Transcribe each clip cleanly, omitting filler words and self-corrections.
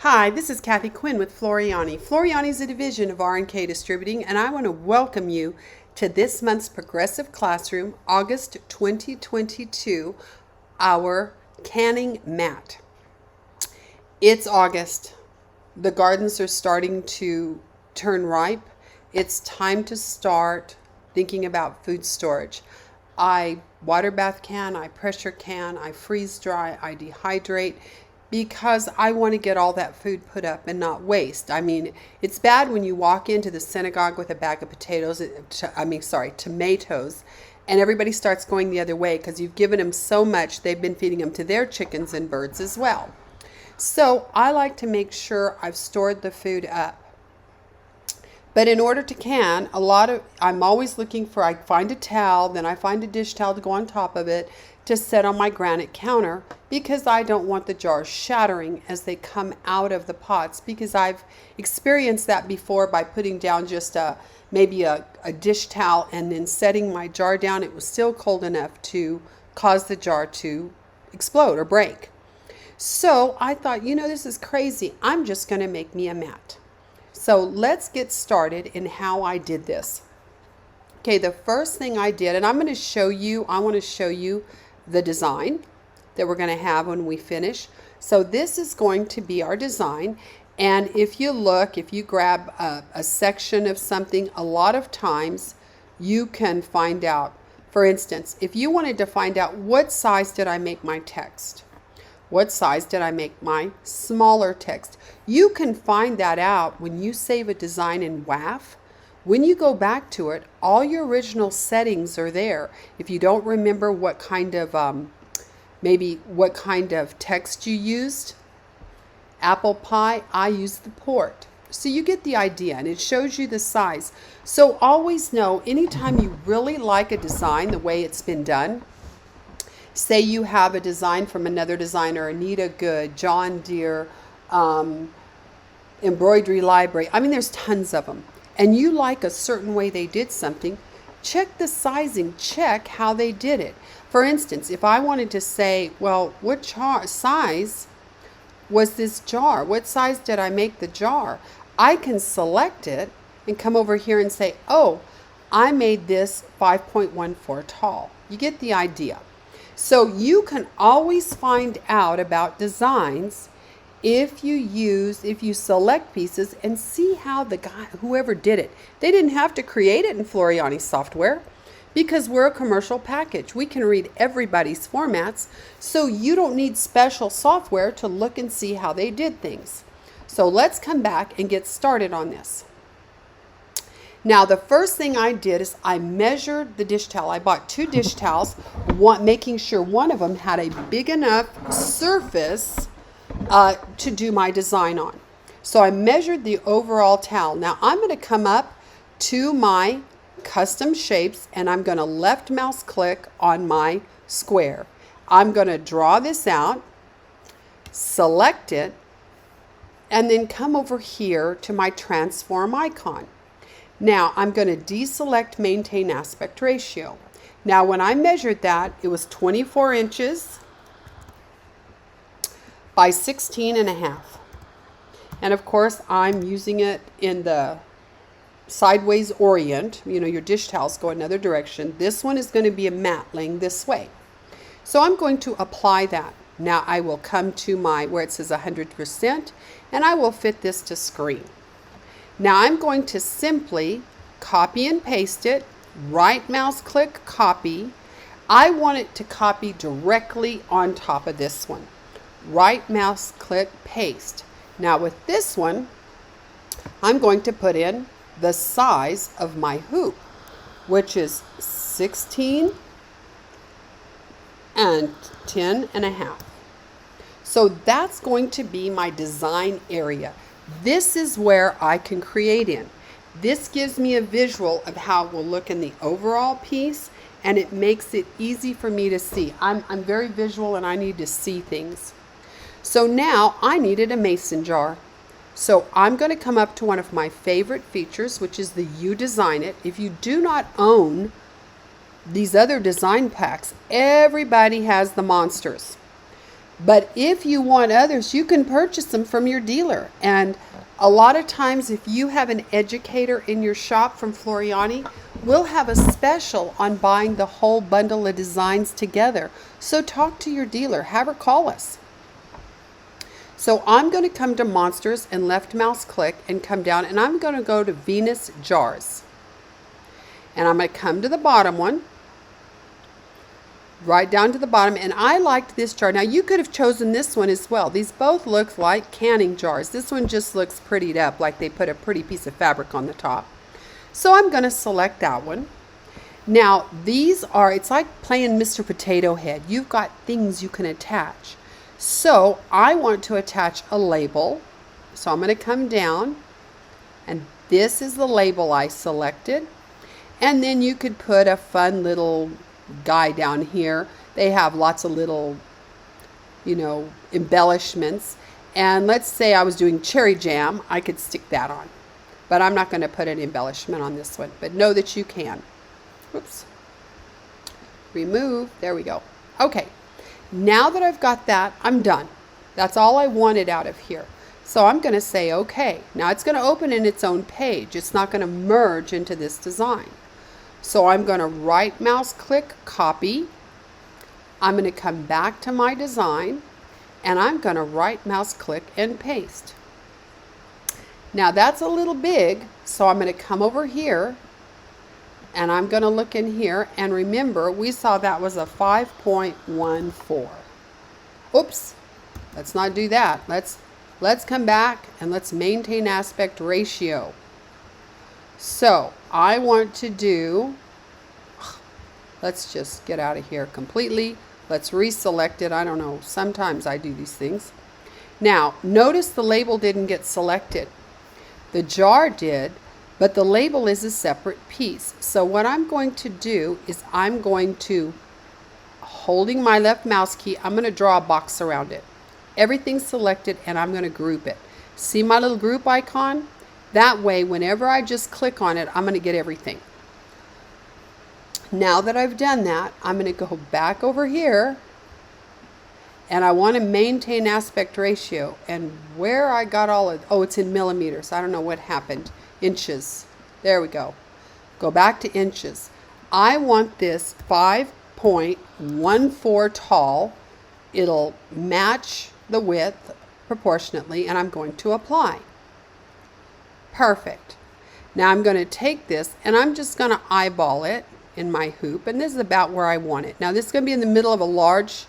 Hi, this is Kathy Quinn with Floriani. Floriani is a division of R&K Distributing, and I want to welcome you to this month's Progressive Classroom, August 2022, our canning mat. It's August. The gardens are starting to turn ripe. It's time to start thinking about food storage. I water bath can, I pressure can, I freeze dry, I dehydrate, because I want to get all that food put up and not waste. I mean, it's bad when you walk into the synagogue with a bag of tomatoes, and everybody starts going the other way because you've given them so much, they've been feeding them to their chickens and birds as well. So I like to make sure I've stored the food up. But in order to can, I'm always looking for, I find a towel, then I find a dish towel to go on top of it to set on my granite counter, because I don't want the jars shattering as they come out of the pots, because I've experienced that before by putting down just maybe a dish towel and then setting my jar down. It was still cold enough to cause the jar to explode or break. So I thought, this is crazy. I'm just going to make me a mat. So let's get started in how I did this. Okay, the first thing I did, and I want to show you the design that we're going to have when we finish. So this is going to be our design. And if you grab a section of something, a lot of times you can find out. For instance, if you wanted to find out what size did I make my text? What size did I make my smaller text? You can find that out when you save a design in WAF. When you go back to it, all your original settings are there. If you don't remember what kind of text you used, apple pie, I used the port. So you get the idea, and it shows you the size. So always know, anytime you really like a design, the way it's been done, say you have a design from another designer, Anita Good, John Deere, Embroidery Library. I mean, there's tons of them. And you like a certain way they did something, check the sizing, check how they did it. For instance, if I wanted to say, well, what size was this jar? What size did I make the jar? I can select it and come over here and say, oh, I made this 5.14 tall. You get the idea. So you can always find out about designs if you select pieces and see how whoever did it. They didn't have to create it in Floriani software, because we're a commercial package. We can read everybody's formats, so you don't need special software to look and see how they did things. So let's come back and get started on this. Now, the first thing I did is I measured the dish towel. I bought 2 dish towels, making sure one of them had a big enough surface to do my design on. So I measured the overall towel. Now I'm going to come up to my custom shapes, and I'm going to left mouse click on my square. I'm going to draw this out, select it, and then come over here to my transform icon. Now I'm going to deselect maintain aspect ratio. Now when I measured that, it was 24 inches by 16.5. And of course I'm using it in the sideways orient. Your dish towels go another direction. This one is going to be a mat laying this way. So I'm going to apply that. Now I will come to where it says 100%, and I will fit this to screen. Now I'm going to simply copy and paste it, right mouse click copy. I want it to copy directly on top of this one. Right mouse click paste. Now with this one, I'm going to put in the size of my hoop, which is 16 and 10.5. So that's going to be my design area. This is where I can create in. This gives me a visual of how it will look in the overall piece, and it makes it easy for me to see. I'm very visual, and I need to see things. So now I needed a mason jar. So I'm going to come up to one of my favorite features, which is the You Design It. If you do not own these other design packs, everybody has the monsters. But if you want others, you can purchase them from your dealer. And a lot of times, if you have an educator in your shop from Floriani, we'll have a special on buying the whole bundle of designs together. So talk to your dealer, have her call us. So I'm going to come to Monsters and left mouse click and come down, and I'm going to go to Venus Jars. And I'm going to come to the bottom one, right down to the bottom, and I liked this jar. Now you could have chosen this one as well. These both look like canning jars. This one just looks prettied up, like they put a pretty piece of fabric on the top. So I'm going to select that one. Now these are, it's like playing Mr. Potato Head. You've got things you can attach. So I want to attach a label. So I'm going to come down, and this is the label I selected. And then you could put a fun little guy down here. They have lots of little, embellishments. And let's say I was doing cherry jam, I could stick that on. But I'm not going to put an embellishment on this one. But know that you can. Whoops. Remove. There we go. Okay. Now that I've got that, I'm done. That's all I wanted out of here. So I'm going to say OK. Now it's going to open in its own page. It's not going to merge into this design. So I'm going to right mouse click, copy. I'm going to come back to my design, and I'm going to right mouse click and paste. Now that's a little big, so I'm going to come over here, and I'm going to look in here, and remember we saw that was a 5.14. Oops, let's not do that. Let's come back and let's maintain aspect ratio. So I want to do, let's just get out of here completely. Let's reselect it. I don't know, sometimes I do these things. Now notice the label didn't get selected. The jar did, but the label is a separate piece. So what I'm going to do is I'm going to, holding my left mouse key, I'm going to draw a box around it. Everything's selected, and I'm going to group it. See my little group icon? That way, whenever I just click on it, I'm going to get everything. Now that I've done that, I'm going to go back over here, and I want to maintain aspect ratio. And where I got all of, oh, it's in millimeters. I don't know what happened. Inches. There we go. Go back to inches. I want this 5.14 tall. It'll match the width proportionately, and I'm going to apply. Perfect. Now I'm going to take this, and I'm just going to eyeball it in my hoop, and this is about where I want it. Now this is going to be in the middle of a large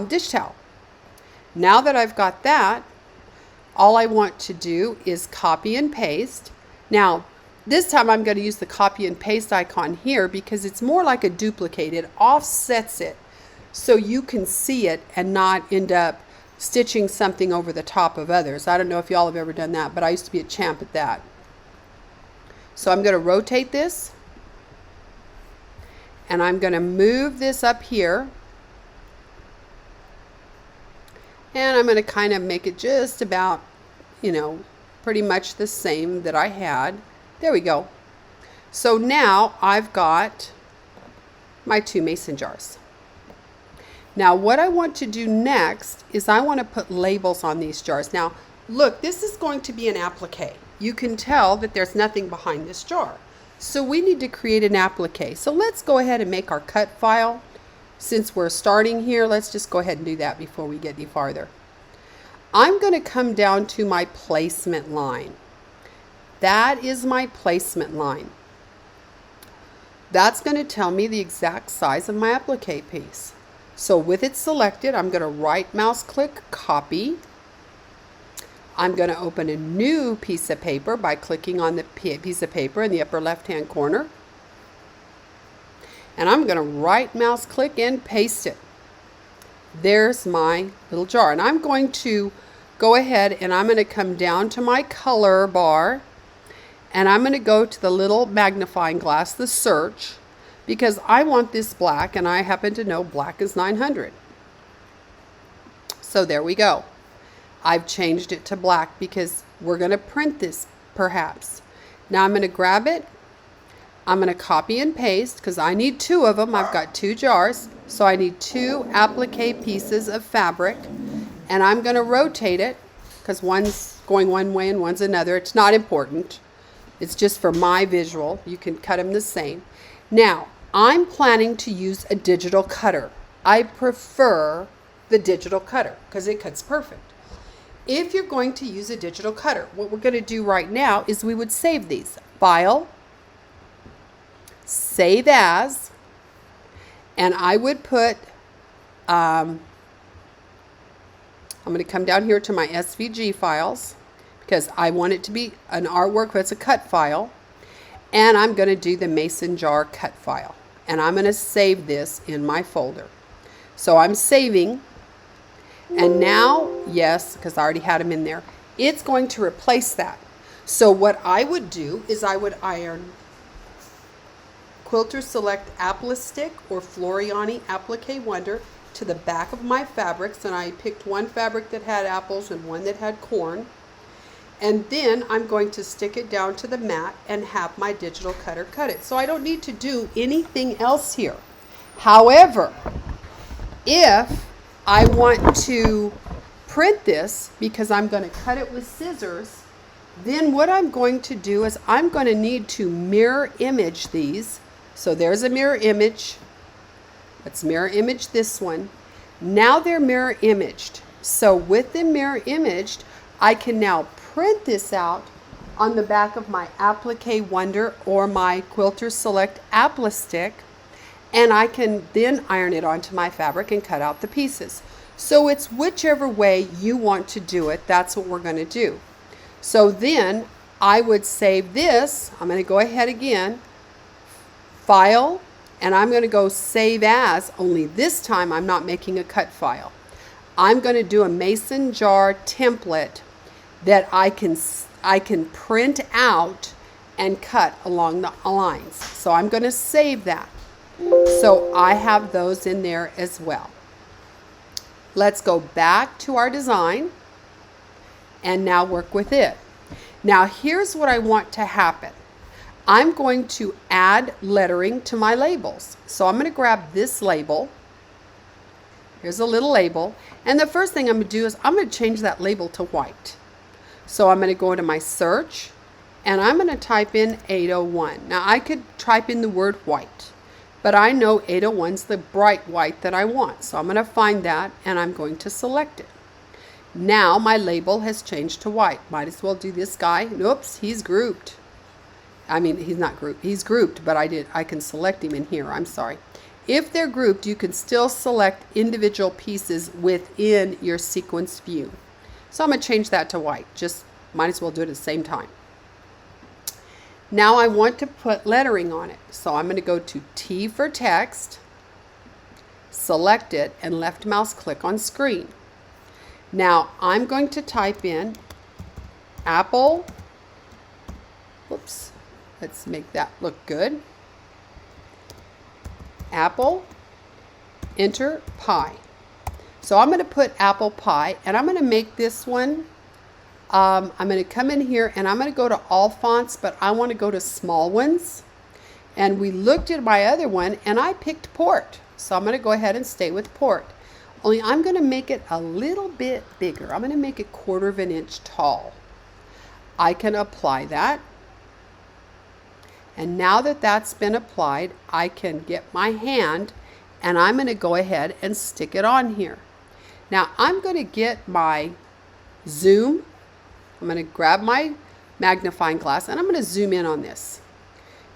dish towel. Now that I've got that, all I want to do is copy and paste. Now this time I'm going to use the copy and paste icon here because it's more like a duplicate. It offsets it so you can see it and not end up stitching something over the top of others. I don't know if y'all have ever done that, but I used to be a champ at that. So I'm going to rotate this, and I'm going to move this up here, and I'm going to kind of make it just about, pretty much the same that I had. There we go. So now I've got my 2 mason jars. Now what I want to do next is I want to put labels on these jars. Now look, this is going to be an applique. You can tell that there's nothing behind this jar. So we need to create an applique. So let's go ahead and make our cut file. Since we're starting here, let's just go ahead and do that before we get any farther. I'm going to come down to my placement line. That is my placement line. That's going to tell me the exact size of my applique piece. So with it selected, I'm going to right mouse click, copy. I'm going to open a new piece of paper by clicking on the piece of paper in the upper left hand corner. And I'm going to right mouse click and paste it. There's my little jar. And I'm going to go ahead and I'm going to come down to my color bar, and I'm going to go to the little magnifying glass, the search, because I want this black, and I happen to know black is 900. So there we go. I've changed it to black because we're going to print this perhaps. Now I'm going to grab it, I'm going to copy and paste because I need 2 of them. I've got 2 jars. So I need 2 applique pieces of fabric. And I'm going to rotate it because one's going one way and one's another. It's not important. It's just for my visual. You can cut them the same. Now, I'm planning to use a digital cutter. I prefer the digital cutter because it cuts perfect. If you're going to use a digital cutter, what we're going to do right now is we would save these. File, Save As, and I would put, I'm going to come down here to my SVG files because I want it to be an artwork that's a cut file, and I'm going to do the mason jar cut file, and I'm going to save this in my folder. So I'm saving, and now, yes, because I already had them in there, it's going to replace that. So what I would do is I would iron Quilter Select Applistick or Floriani Applique Wonder to the back of my fabrics, and I picked one fabric that had apples and one that had corn. And then I'm going to stick it down to the mat and have my digital cutter cut it. So I don't need to do anything else here. However, if I want to print this because I'm going to cut it with scissors, then what I'm going to do is I'm going to need to mirror image these. So there's a mirror image. Let's mirror image this one. Now they're mirror imaged. So with them mirror imaged, I can now print this out on the back of my Applique Wonder or my Quilter Select Applistick, and I can then iron it onto my fabric and cut out the pieces. So it's whichever way you want to do it, that's what we're going to do. So then I would save this. I'm going to go ahead again, File, and I'm going to go Save As, only this time I'm not making a cut file. I'm going to do a mason jar template that I can print out and cut along the lines. So I'm going to save that. So I have those in there as well. Let's go back to our design and now work with it. Now here's what I want to happen. I'm going to add lettering to my labels. So I'm going to grab this label. Here's a little label. And the first thing I'm going to do is I'm going to change that label to white. So I'm going to go into my search and I'm going to type in 801. Now I could type in the word white, but I know 801 is the bright white that I want. So I'm going to find that and I'm going to select it. Now my label has changed to white. Might as well do this guy. Oops, he's grouped. I mean, he's not grouped. He's grouped, but I can select him in here. I'm sorry. If they're grouped, you can still select individual pieces within your sequence view. So I'm going to change that to white. Just might as well do it at the same time. Now I want to put lettering on it. So I'm going to go to T for text, select it, and left mouse click on screen. Now I'm going to type in Apple. Whoops. Let's make that look good. Apple, enter pie. So I'm going to put apple pie, and I'm going to make this one, I'm going to come in here and I'm going to go to all fonts, but I want to go to small ones. And we looked at my other one and I picked Port. So I'm going to go ahead and stay with Port. Only I'm going to make it a little bit bigger. I'm going to make it 1/4 of an inch tall. I can apply that. And now that that's been applied, I can get my hand and I'm going to go ahead and stick it on here. Now I'm going to get my zoom. I'm going to grab my magnifying glass and I'm going to zoom in on this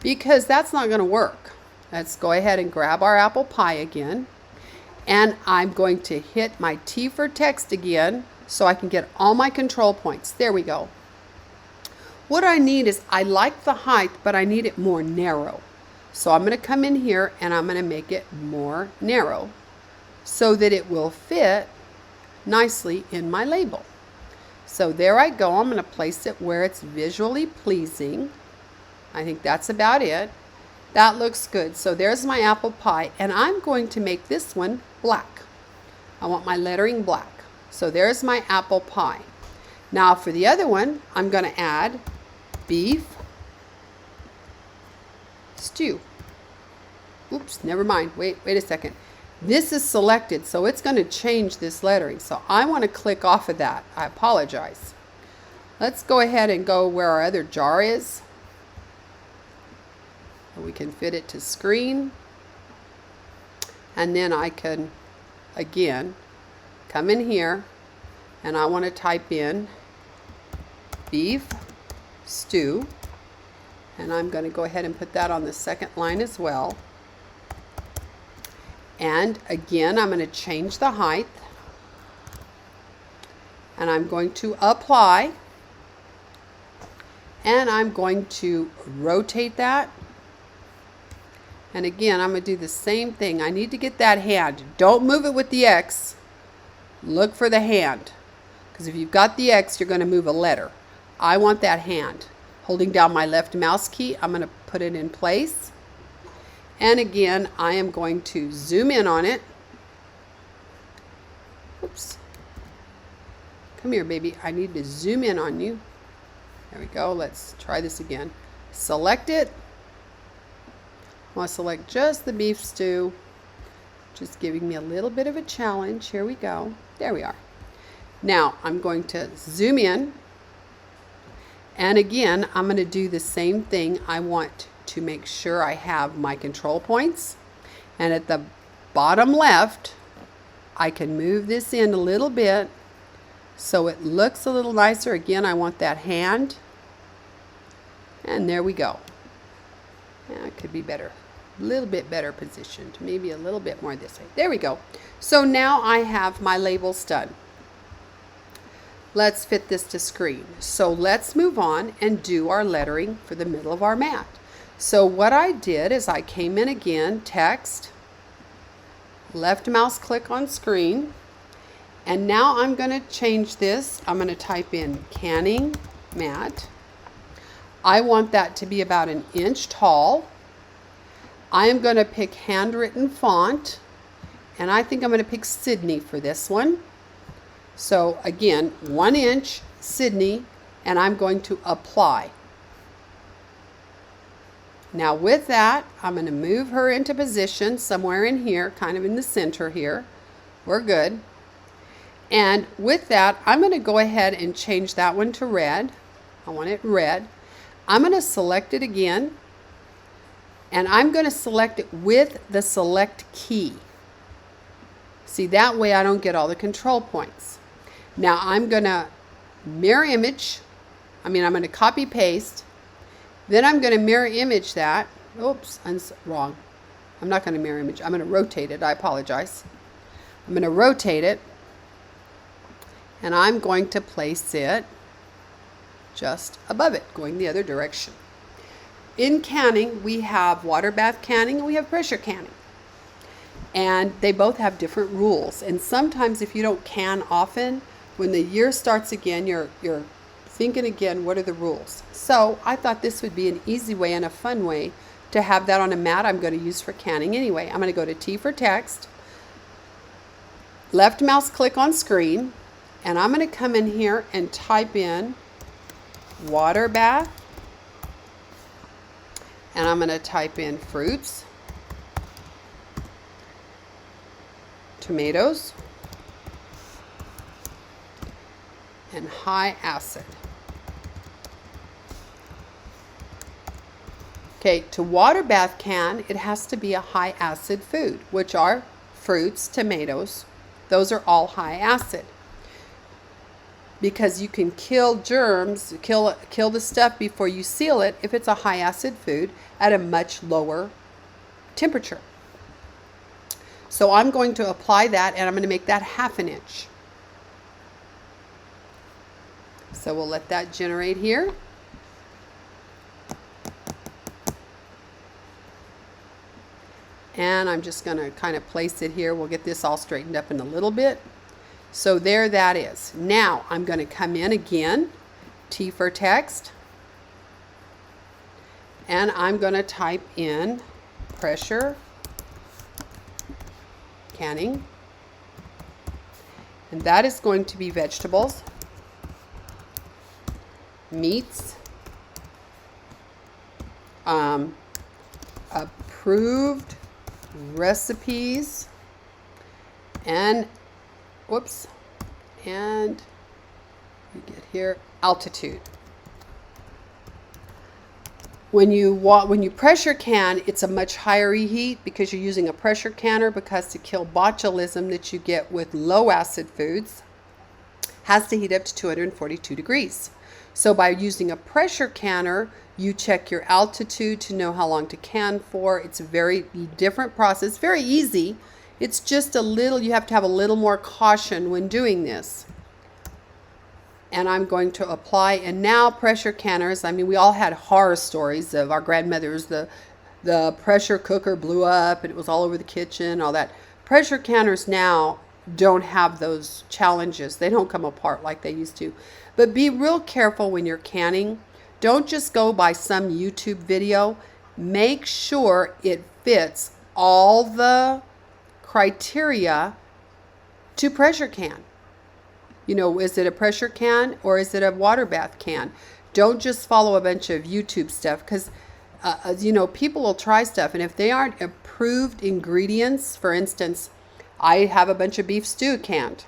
because that's not going to work. Let's go ahead and grab our apple pie again. And I'm going to hit my T for text again so I can get all my control points. There we go. What I need is, I like the height, but I need it more narrow. So I'm going to come in here and I'm going to make it more narrow so that it will fit nicely in my label. So there I go. I'm going to place it where it's visually pleasing. I think that's about it. That looks good. So there's my apple pie, and I'm going to make this one black. I want my lettering black. So there's my apple pie. Now for the other one, I'm going to add beef, stew. Oops, never mind. Wait a second. This is selected, so it's going to change this lettering. So I want to click off of that. I apologize. Let's go ahead and go where our other jar is. We can fit it to screen. And then I can, again, come in here and I want to type in beef stew. And I'm going to go ahead and put that on the second line as well. And again, I'm going to change the height. And I'm going to apply. And I'm going to rotate that. And again, I'm going to do the same thing. I need to get that hand. Don't move it with the X. Look for the hand. Because if you've got the X, you're going to move a letter. I want that hand. Holding down my left mouse key, I'm going to put it in place. And again, I am going to zoom in on it. Oops. Come here, baby. I need to zoom in on you. There we go. Let's try this again. Select it. I want to select just the beef stew. Just giving me a little bit of a challenge. Here we go. There we are. Now, I'm going to zoom in. And again, I'm going to do the same thing. I want to make sure I have my control points. And at the bottom left, I can move this in a little bit so it looks a little nicer. Again, I want that hand. And there we go. Yeah, it could be better. A little bit better positioned. Maybe a little bit more this way. There we go. So now I have my labels done. Let's fit this to screen. So let's move on and do our lettering for the middle of our mat. So what I did is I came in again, text, left mouse click on screen, and now I'm going to change this. I'm going to type in canning mat. I want that to be about 1 inch tall. I am going to pick handwritten font, and I think I'm going to pick Sydney for this one. So again, 1 inch Sydney, and I'm going to apply. Now with that, I'm going to move her into position somewhere in here, kind of in the center here. We're good. And with that, I'm going to go ahead and change that one to red. I want it red. I'm going to select it again, and I'm going to select it with the select key. See, that way I don't get all the control points. Now I'm going to mirror image. I'm going to copy paste. Then I'm going to mirror image that. Oops, I'm wrong. I'm not going to mirror image. I'm going to rotate it. I apologize. I'm going to rotate it. And I'm going to place it just above it, going the other direction. In canning, we have water bath canning and we have pressure canning. And they both have different rules. And sometimes if you don't can often, when the year starts again, you're thinking again, what are the rules? So I thought this would be an easy way and a fun way to have that on a mat I'm going to use for canning anyway. I'm going to go to T for text, left mouse click on screen, and I'm going to come in here and type in water bath, and I'm going to type in fruits, tomatoes, and high acid. Okay, to water bath can, it has to be a high acid food, which are fruits, tomatoes. Those are all high acid. Because you can kill germs, kill the stuff before you seal it if it's a high acid food at a much lower temperature. So I'm going to apply that, and I'm going to make that 1/2 inch. So we'll let that generate here. And I'm just going to kind of place it here. We'll get this all straightened up in a little bit. So there that is. Now I'm going to come in again, T for text, and I'm going to type in pressure canning, and that is going to be vegetables, meats, approved recipes and whoops, and you get here altitude. When you pressure can, it's a much higher reheat because you're using a pressure canner, because to kill botulism that you get with low acid foods has to heat up to 242 degrees. So by using a pressure canner, you check your altitude to know how long to can for. It's a very different process, very easy. It's just a little, you have to have a little more caution when doing this. And I'm going to apply, and now pressure canners, I mean, we all had horror stories of our grandmothers, the pressure cooker blew up and it was all over the kitchen, all that. Pressure canners now don't have those challenges. They don't come apart like they used to. But be real careful when you're canning. Don't just go by some YouTube video. Make sure it fits all the criteria to pressure can. You know, is it a pressure can or is it a water bath can? Don't just follow a bunch of YouTube stuff, because, you know, people will try stuff, and if they aren't approved ingredients, for instance, I have a bunch of beef stew canned,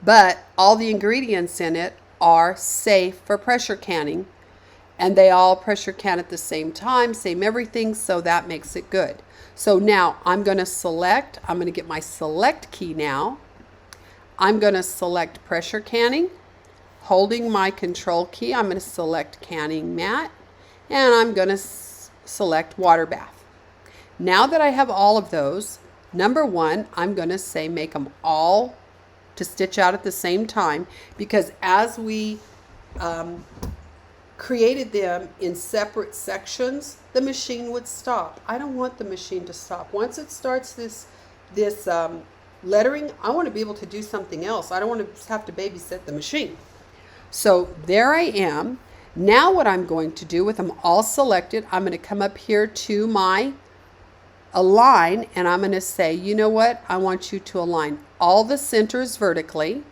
but all the ingredients in it are safe for pressure canning, and they all pressure can at the same time, same everything, so that makes it good. So now I'm going to get my select key now. I'm going to select pressure canning. Holding my control key, I'm going to select canning mat, and I'm going to select water bath. Now that I have all of those, number one, I'm going to say make them all to stitch out at the same time, because as we created them in separate sections, the machine would stop. I don't want the machine to stop. Once it starts this lettering, I want to be able to do something else. I don't want to have to babysit the machine. So there I am. Now what I'm going to do with them all selected, I'm going to come up here to my align, and I'm going to say, you know what? I want you to align all the centers vertically.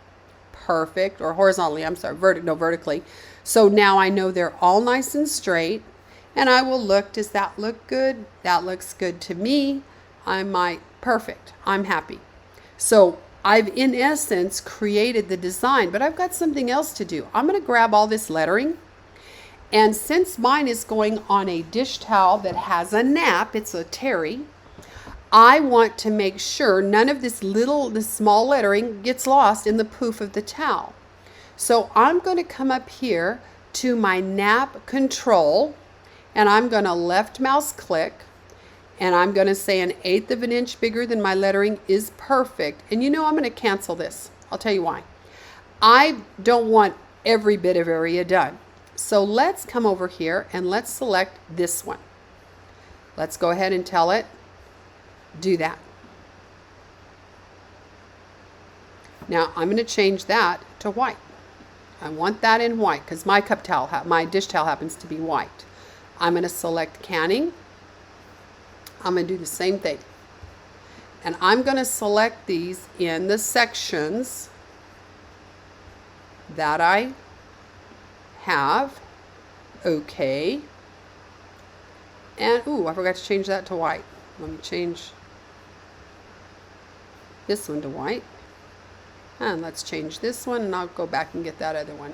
Perfect. Or horizontally, I'm sorry, vertically. So now I know they're all nice and straight, and I will look, does that look good? That looks good to me. Perfect. I'm happy. So I've, in essence, created the design, but I've got something else to do. I'm going to grab all this lettering, and since mine is going on a dish towel that has a nap, it's a terry, I want to make sure none of this small lettering gets lost in the poof of the towel. So I'm going to come up here to my nap control, and I'm going to left mouse click, and I'm going to say 1/8 of an inch bigger than my lettering is perfect. And you know, I'm going to cancel this. I'll tell you why. I don't want every bit of area done. So let's come over here and let's select this one. Let's go ahead and tell it, do that. Now I'm going to change that to white. I want that in white because my my dish towel happens to be white. I'm going to select canning. I'm going to do the same thing. And I'm going to select these in the sections that I have. Okay. And, ooh, I forgot to change that to white. Let me change this one to white. And let's change this one, and I'll go back and get that other one.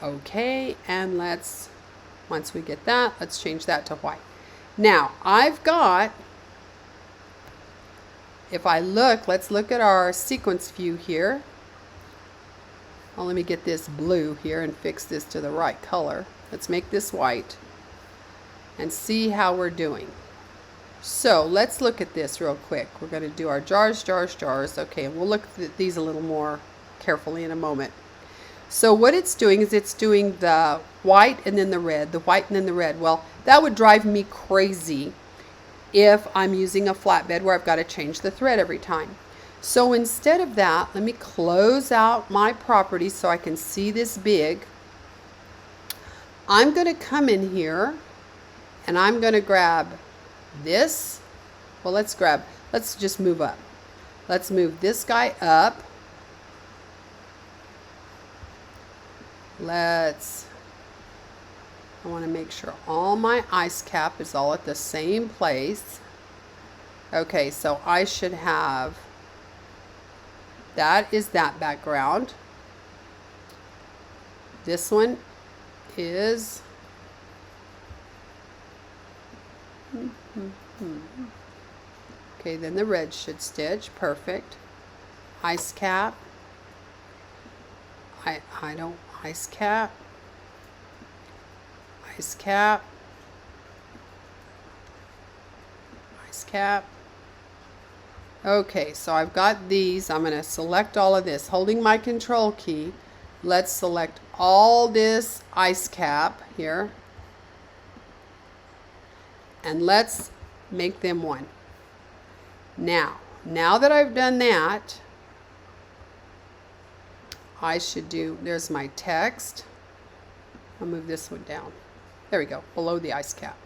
Okay, and once we get that, let's change that to white. Now, I've got, if I look, let's look at our sequence view here. Well, let me get this blue here and fix this to the right color. Let's make this white and see how we're doing. So let's look at this real quick. We're going to do our jars. Okay, and we'll look at these a little more carefully in a moment. So what it's doing is it's doing the white and then the red, the white and then the red. Well, that would drive me crazy if I'm using a flatbed where I've got to change the thread every time. So instead of that, let me close out my properties so I can see this big. I'm going to come in here and I'm going to grab this. Well, let's just move up. Let's move this guy up. Let's I want to make sure all my ice cap is all at the same place. Okay, so I should have, that is that background. This one is, okay, then the red should stitch, perfect. Ice cap, I don't, ice cap, ice cap, ice cap. Okay, so I've got these. I'm going to select all of this. Holding my control key, let's select all this ice cap here. And let's make them one. Now that I've done that, I should do, there's my text. I'll move this one down. There we go, below the ice cap.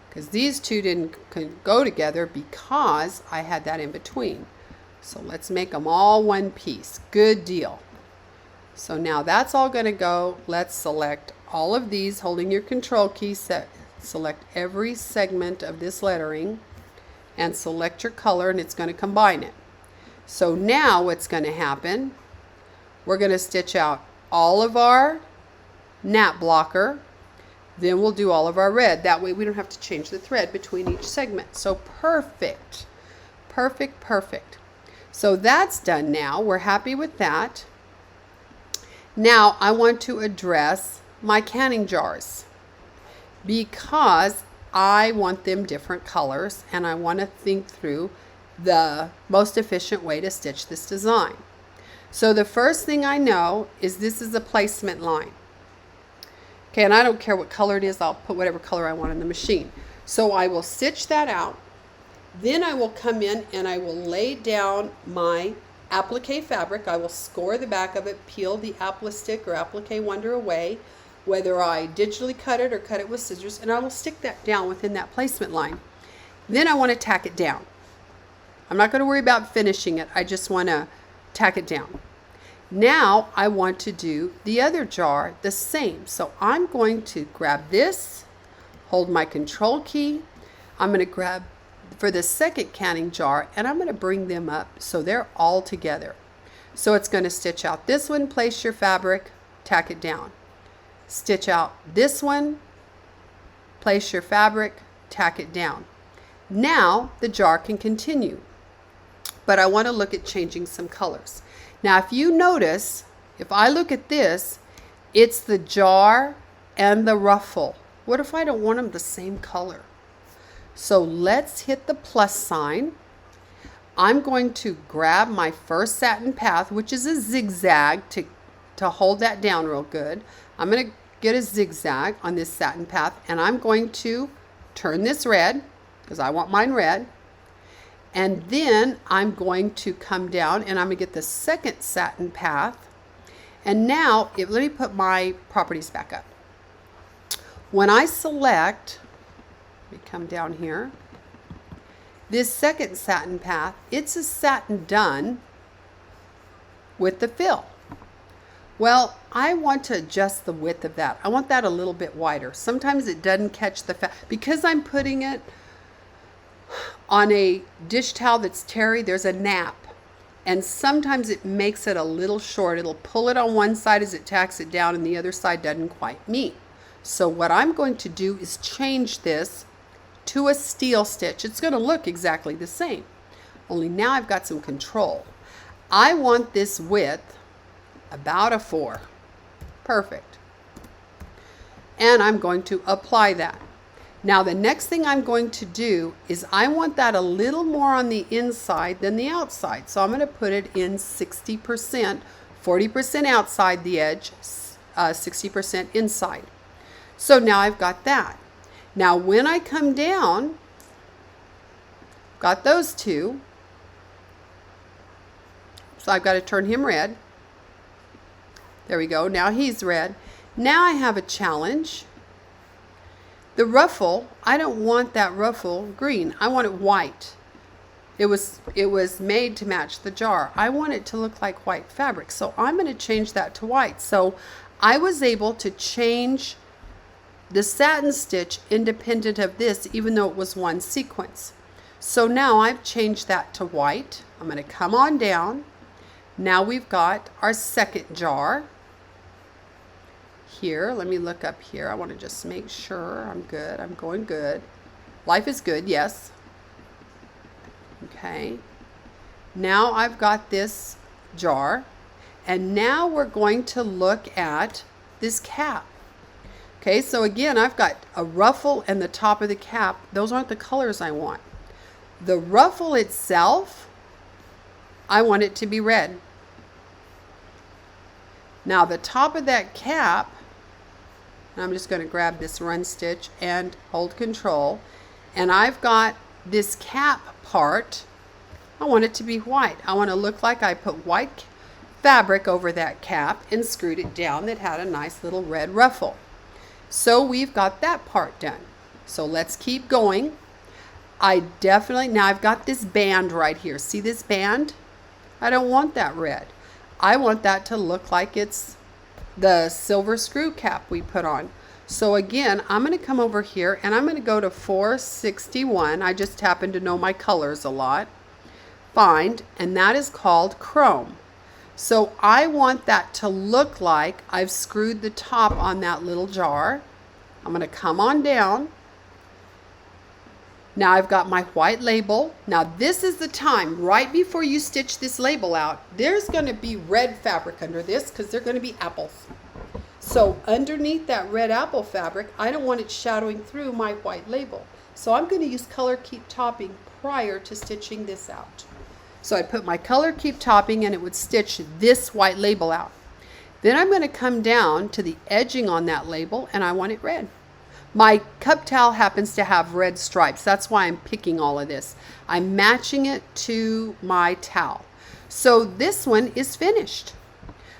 Because these two didn't go together because I had that in between. So let's make them all one piece. Good deal. So now that's all going to go. Let's select all of these, holding your control key, select every segment of this lettering and select your color, and it's going to combine it. So now what's going to happen, we're going to stitch out all of our nap blocker. Then we'll do all of our red. That way we don't have to change the thread between each segment. So perfect, perfect, perfect. So that's done now. We're happy with that. Now I want to address my canning jars because I want them different colors and I want to think through the most efficient way to stitch this design. So the first thing I know is this is a placement line. Okay, and I don't care what color it is, I'll put whatever color I want in the machine. So I will stitch that out. Then I will come in and I will lay down my applique fabric. I will score the back of it, peel the applique or applique wonder away, whether I digitally cut it or cut it with scissors, and I will stick that down within that placement line. Then I want to tack it down. I'm not going to worry about finishing it, I just want to tack it down. Now I want to do the other jar the same. So I'm going to grab this, hold my control key. I'm going to grab for the second canning jar and I'm going to bring them up so they're all together. So it's going to stitch out this one, place your fabric, tack it down. Stitch out this one, place your fabric, tack it down. Now the jar can continue, but I want to look at changing some colors. Now, if you notice, if I look at this, it's the jar and the ruffle. What if I don't want them the same color? So let's hit the plus sign. I'm going to grab my first satin path, which is a zigzag to hold that down real good. I'm going to get a zigzag on this satin path, and I'm going to turn this red, because I want mine red. And then I'm going to come down and I'm going to get the second satin path. And now, let me put my properties back up. When I select, let me come down here, this second satin path, it's a satin done with the fill. Well, I want to adjust the width of that. I want that a little bit wider. Sometimes it doesn't catch the because I'm putting it on a dish towel that's terry, there's a nap, and sometimes it makes it a little short. It'll pull it on one side as it tacks it down and the other side doesn't quite meet. So what I'm going to do is change this to a steel stitch. It's going to look exactly the same, only now I've got some control. I want this width about a 4. Perfect. And I'm going to apply that. Now the next thing I'm going to do is I want that a little more on the inside than the outside. So I'm going to put it in 60%, 40% outside the edge, 60% inside. So now I've got that. Now when I come down, got those two. So I've got to turn him red. There we go. Now he's red. Now I have a challenge. The ruffle, I don't want that ruffle green. I want it white. It was made to match the jar. I want it to look like white fabric. So I'm going to change that to white. So I was able to change the satin stitch independent of this, even though it was one sequence. So now I've changed that to white. I'm going to come on down. Now we've got our second jar. Here, let me look up here. I want to just make sure I'm good. I'm going good. Life is good, yes. Okay. Now I've got this jar, and now we're going to look at this cap. Okay, so again, I've got a ruffle and the top of the cap. Those aren't the colors I want. The ruffle itself, I want it to be red. Now the top of that cap, I'm just going to grab this run stitch and hold control, and I've got this cap part. I want it to be white. I want to look like I put white fabric over that cap and screwed it down that had a nice little red ruffle. So we've got that part done. So let's keep going. Now I've got this band right here. See this band? I don't want that red. I want that to look like it's the silver screw cap we put on. So again, I'm going to come over here and I'm going to go to 461. I just happen to know my colors a lot. Find, and that is called chrome. So I want that to look like I've screwed the top on that little jar. I'm going to come on down. Now I've got my white label. Now this is the time, right before you stitch this label out, there's going to be red fabric under this because they're going to be apples. So underneath that red apple fabric, I don't want it shadowing through my white label. So I'm going to use Color Keep Topping prior to stitching this out. So I put my Color Keep Topping and it would stitch this white label out. Then I'm going to come down to the edging on that label and I want it red. My cup towel happens to have red stripes. That's why I'm picking all of this. I'm matching it to my towel. So this one is finished.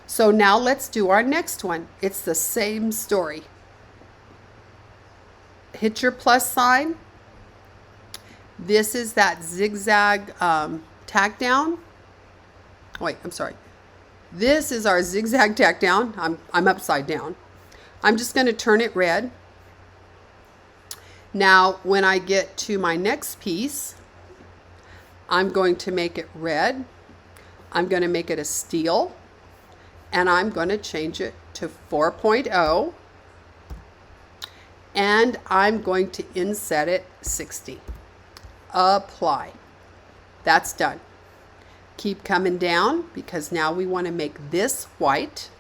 So now let's do our next one. It's the same story. Hit your plus sign. This is that zigzag tack down. Wait, I'm sorry. This is our zigzag tack down. I'm upside down. I'm just going to turn it red. Now, when I get to my next piece, I'm going to make it red. I'm going to make it a steel, and I'm going to change it to 4.0, and I'm going to inset it 60. Apply. That's done. Keep coming down because now we want to make this white,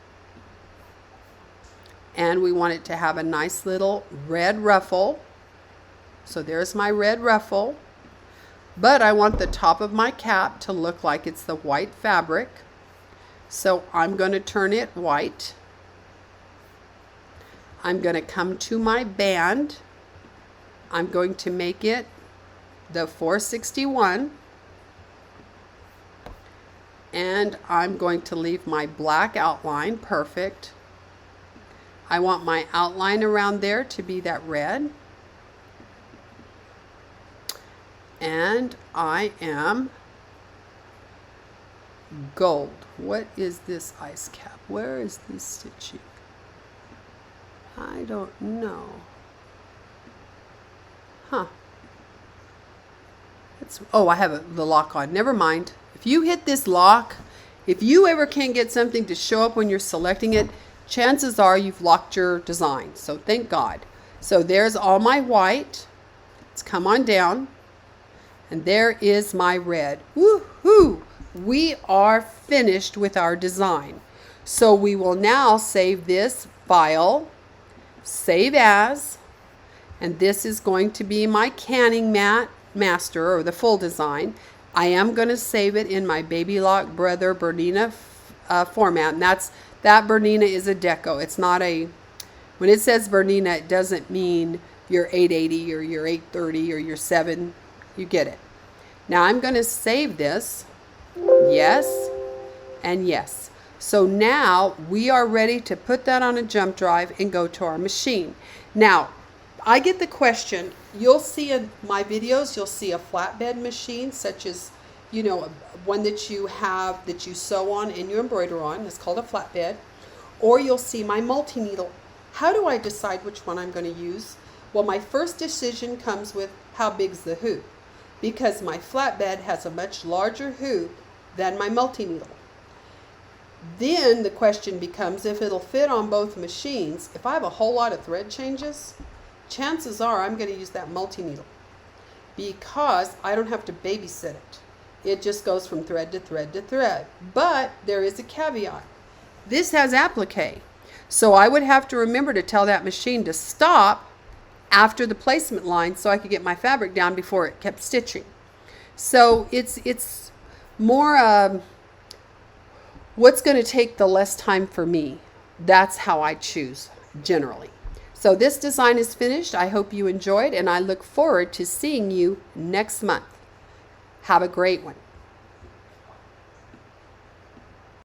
and we want it to have a nice little red ruffle. So there's my red ruffle, but I want the top of my cap to look like it's the white fabric. So I'm going to turn it white. I'm going to come to my band. I'm going to make it the 461. And I'm going to leave my black outline perfect. I want my outline around there to be that red. And I am gold. What is this ice cap? Where is this stitching? I don't know. Huh. Oh, I have the lock on. Never mind. If you hit this lock, if you ever can't get something to show up when you're selecting it, chances are you've locked your design. So thank God. So there's all my white. Let's come on down. And there is my red. Woohoo! We are finished with our design. So we will now save this file, save as, and this is going to be my canning mat master, or the full design. I am going to save it in my Baby Lock Brother Bernina format, and that Bernina is a deco. It's not a, when it says Bernina, it doesn't mean your 880 or your 830 or your 7. You get it. Now I'm going to save this. Yes and yes. So now we are ready to put that on a jump drive and go to our machine. Now, I get the question, you'll see in my videos, you'll see a flatbed machine, such as, you know, one that you have, that you sew on and you embroider on. It's called a flatbed. Or you'll see my multi-needle. How do I decide which one I'm going to use? Well, my first decision comes with how big's the hoop, because my flatbed has a much larger hoop than my multi-needle. Then the question becomes if it'll fit on both machines. If I have a whole lot of thread changes, chances are I'm going to use that multi-needle because I don't have to babysit it. It just goes from thread to thread to thread. But there is a caveat. This has applique. So I would have to remember to tell that machine to stop after the placement line so I could get my fabric down before it kept stitching. So it's more what's going to take the less time for me. That's how I choose generally. So this design is finished. I hope you enjoyed, and I look forward to seeing you next month. Have a great one.